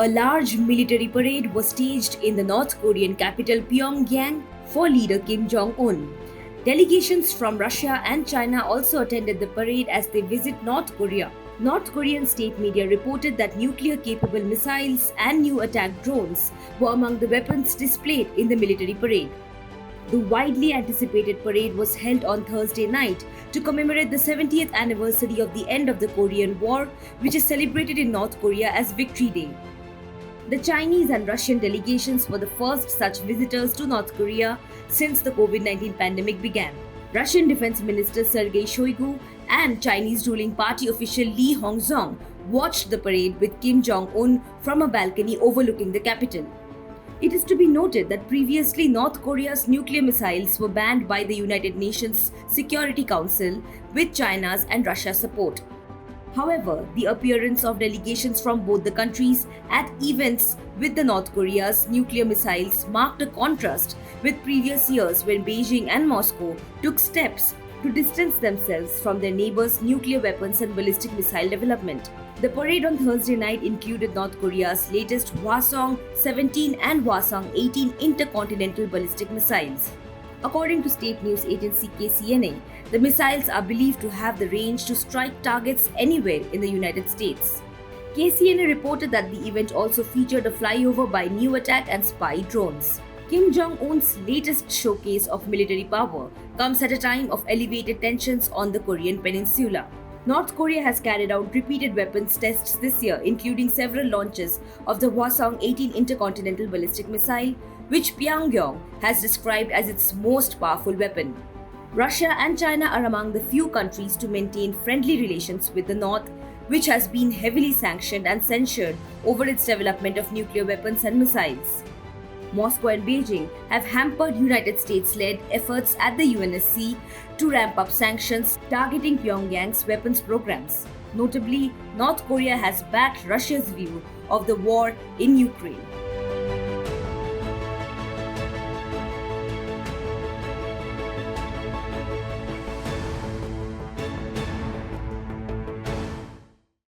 A large military parade was staged in the North Korean capital Pyongyang for leader Kim Jong-un. Delegations from Russia and China also attended the parade as they visit North Korea. North Korean state media reported that nuclear-capable missiles and new attack drones were among the weapons displayed in the military parade. The widely anticipated parade was held on Thursday night to commemorate the 70th anniversary of the end of the Korean War, which is celebrated in North Korea as Victory Day. The Chinese and Russian delegations were the first such visitors to North Korea since the COVID-19 pandemic began. Russian Defense Minister Sergei Shoigu and Chinese ruling party official Li Hongzhong watched the parade with Kim Jong-un from a balcony overlooking the capital. It is to be noted that previously North Korea's nuclear missiles were banned by the United Nations Security Council with China's and Russia's support. However, the appearance of delegations from both the countries at events with the North Korea's nuclear missiles marked a contrast with previous years when Beijing and Moscow took steps to distance themselves from their neighbors' nuclear weapons and ballistic missile development. The parade on Thursday night included North Korea's latest Hwasong-17 and Hwasong-18 intercontinental ballistic missiles. According to state news agency KCNA, the missiles are believed to have the range to strike targets anywhere in the United States. KCNA reported that the event also featured a flyover by new attack and spy drones. Kim Jong-un's latest showcase of military power comes at a time of elevated tensions on the Korean peninsula. North Korea has carried out repeated weapons tests this year, including several launches of the Hwasong-18 intercontinental ballistic missile, which Pyongyang has described as its most powerful weapon. Russia and China are among the few countries to maintain friendly relations with the North, which has been heavily sanctioned and censured over its development of nuclear weapons and missiles. Moscow and Beijing have hampered United States-led efforts at the UNSC to ramp up sanctions targeting Pyongyang's weapons programs. Notably, North Korea has backed Russia's view of the war in Ukraine.